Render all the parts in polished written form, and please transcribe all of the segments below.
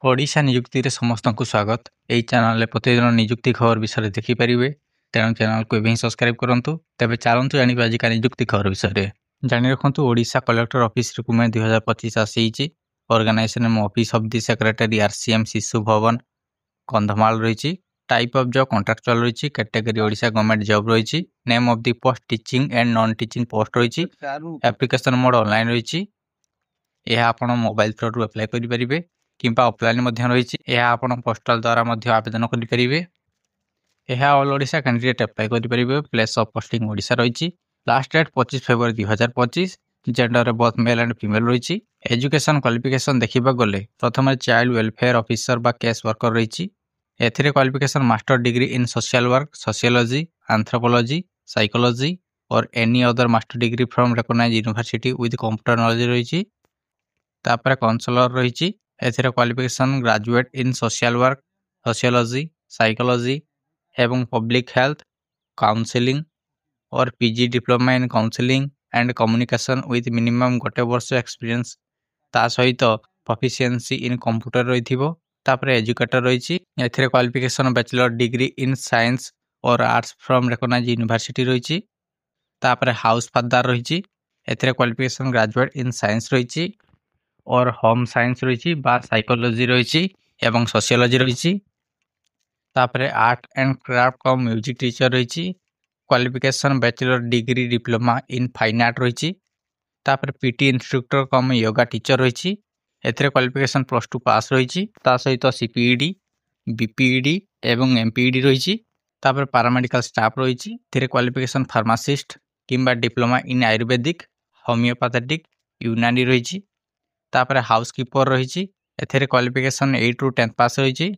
ओडिशा नियुक्ति रे समस्त को स्वागत। यही चैनल प्रतिदिन नियुक्ति खबर विषय देखिपारे। तेणु चैनल को भी सब्सक्राइब करूँ। तेज चलतु जाना आज का नियुक्ति खबर विषय जाणी रखु। ओडिशा कलेक्टर ऑफिस रिक्रुटमेंट 2025 आसी। Organisation office of the secretary RCM Shishu Bhawan Kandhamal रही। टाइप ऑफ जॉब कॉन्ट्रैक्चुअल रही। कैटेगरी ओडिशा गवर्नमेंट जॉब रही। Name of the post teaching and non teaching post रही। एप्लिकेशन मोड ऑनलाइन रही। यह आप मोबाइल थ्रू अप्लाई करेंगे किंबा ऑफलाइन रही। आप पोस्टाल द्वारा आवेदन करेंगे। यह ऑल ओडिशा कैंडिडेट अप्लाई करेंगे। प्लेस ऑफ पोस्टिंग ओडिशा रही। Last date 25 February 2025। Gender both male and female रही। एजुकेशन क्वालिफिकेशन देखा गले प्रथम चाइल्ड वेलफेयर ऑफिसर बा केस वर्कर रही। एथिरे qualification master degree in social work, sociology, anthropology, psychology or any other master degree from recognized university with computer knowledge रही। तापर counsellor रही। एथिरे qualification graduate in social work, sociology, psychology एवं public health counselling और PG diploma in counselling and communication with minimum गोटे वर्ष experience ता सहित प्रोफिशिएंसी इन कंप्यूटर रही। तापर एजुकेटर रही। एथिरे qualification bachelor degree in science or arts from recognized university रही। तापर हाउस फादर रही। एथिरे क्वालिफिकेशन ग्रेजुएट इन साइंस रही और होम साइंस रही बा साइकोलॉजी रही एवं सोशियोलॉजी रही। तापर art and craft cum music teacher रही। Qualification bachelor degree diploma in fine art रही। तापर PT instructor cum yoga teacher रही। एथिरे क्वालिफिकेशन +2 पास रही। ता सहित सीपीईडी, बीपीईडी एवं एमपीईडी रही। तापर पैरामेडिकल स्टाफ रही। एथिरे क्वालिफिकेशन फार्मासिस्ट किंबा diploma in Ayurvedic, homeopathic, Unani रही। तापर हाउसकीपर रही। एथिरे क्वालिफिकेशन 8 ରୁ 10 पास रही।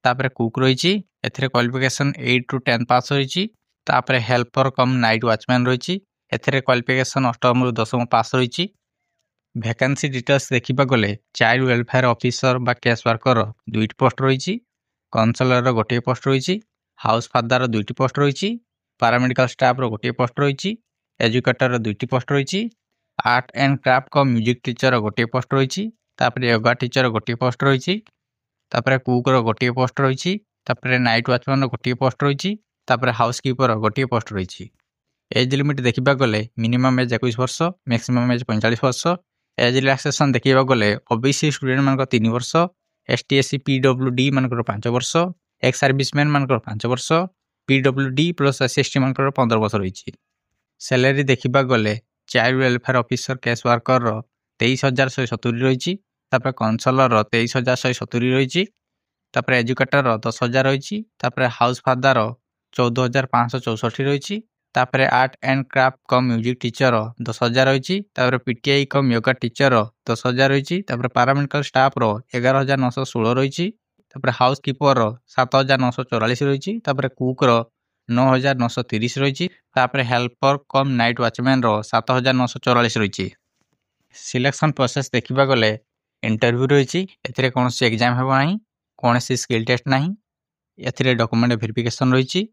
तापर कुक रही। एथिरे क्वालिफिकेशन 8 ରୁ 10 पास रही। तापर हेल्पर कम नाइट वॉचमैन रही। एथिरे क्वालिफिकेशन 8ମ ରୁ 10ମ पास रही। वैकेंसी डिटेल्स देखा गले चाइल्ड वेलफेयर ऑफिसर बा केस वर्कर 2टी पोस्ट रही। काउंसलर गोटे पोस्ट रही। हाउस फादर 2टी पोस्ट रही। पैरामेडिकल स्टाफ गोटे पोस्ट रही। एजुकेटर 2टी पोस्ट रही। Art and craft cum music teacher गोटे पोस्ट रही। तापर योगा टीचर गोटे पोस्ट रही। तापर कुकर गोटे पोस्ट रही। तापर नाइट वॉचमैन गोटे पोस्ट रही। तापर हाउसकीपर गोटे पोस्ट रही। एज लिमिट देखा गले मिनिमम एज 21 वर्ष, मैक्सिमम एज 45 वर्ष। एज रिलैक्सेशन देखा गले ओबीसी स्टूडेंट मान 3 वर्ष, एसटी एससी पीडब्ल्यूडी मान 5 वर्ष, एक्स सर्विसमैन मान 5 वर्ष, पीडब्ल्यूडी प्लस एसएसटी मान 15 वर्ष रही। सैलरी देखा गले child welfare officer case worker 23,170 रही। तापर काउंसलर 23,170 रही। तापर एजुकेटर 10,000 रही। तापर हाउस फादर 14,564 रही। तापर art and craft cum music teacher 10,000 रही। तापर पीटीआई कम योगा टीचर 10,000 रही। तापर पैरामेडिकल स्टाफ 11,916 रही। तापर हाउसकीपर 7,944 रही। तापर कुक 9,930 रही। तापर हेल्पर कम नाइट वॉचमैन 7,944 रही। सिलेक्शन प्रोसेस देखा गले इंटरव्यू रही। एथिरे कौन एग्जाम हेबो नाही, कौन स्किल टेस्ट नाही। एथिरे डॉक्यूमेंट वेरिफिकेशन रही।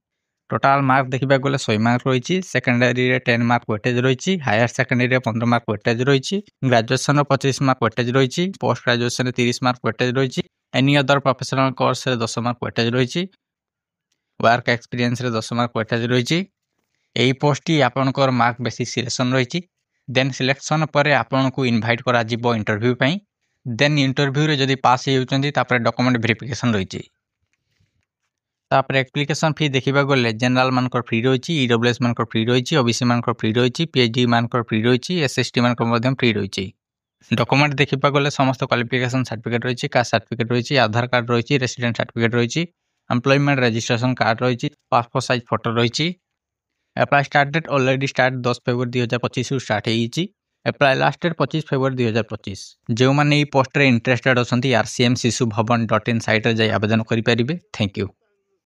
टोटाल मार्क देखा गले 100 मार्क रही। सेकेंडरी 10 मार्क वेटेज रही। हायर सेकेंडरी 15 मार्क वेटेज रही। ग्रेजुएशन 25 मार्क वेटेज रही। पोस्ट ग्रेजुएशन 30 मार्क वेटेज रही। Any other professional course 10 mark weightage रही। वर्क एक्सपीरियंस 10 मार्क वेटेज रही। यही पोस्ट आपनकर मार्क बेसिक सिलेक्शन रही। देन सिलेक्शन पर आपन को इनवाइट करा जिवो इंटरव्यू पई। देन इंटरव्यू रे जदी पास होउचंदी तापर डॉक्यूमेंट वेरिफिकेशन रही। तापर एप्लिकेशन फी देखा गले जनरल मानकर फ्री रही, ईडब्ल्यूएस मानकर फ्री रही, ओबीसी मानकर फ्री रही, पीएचडी मानकर फ्री रही, एसएसटी मानकर मध्यम फ्री रही। डॉक्यूमेंट देखा गले समस्त क्वालिफिकेशन सर्टिफिकेट रही, कास्ट सर्टिफिकेट रही, आधार कार्ड रही, रेसिडेंट सर्टिफिकेट रही, एम्प्लॉयमेंट रजिस्ट्रेशन कार्ड रही, पासपोर्ट साइज फोटो रही। Apply start date already start 10 February 2025 start होगी। Apply last date 25 February 2025। जो मैंने पोस्ट रे इंटरेस्टेड अच्छा आरसीएम शिशु भवन .in साइट रे जाई आवेदन करि परिबे। Thank you.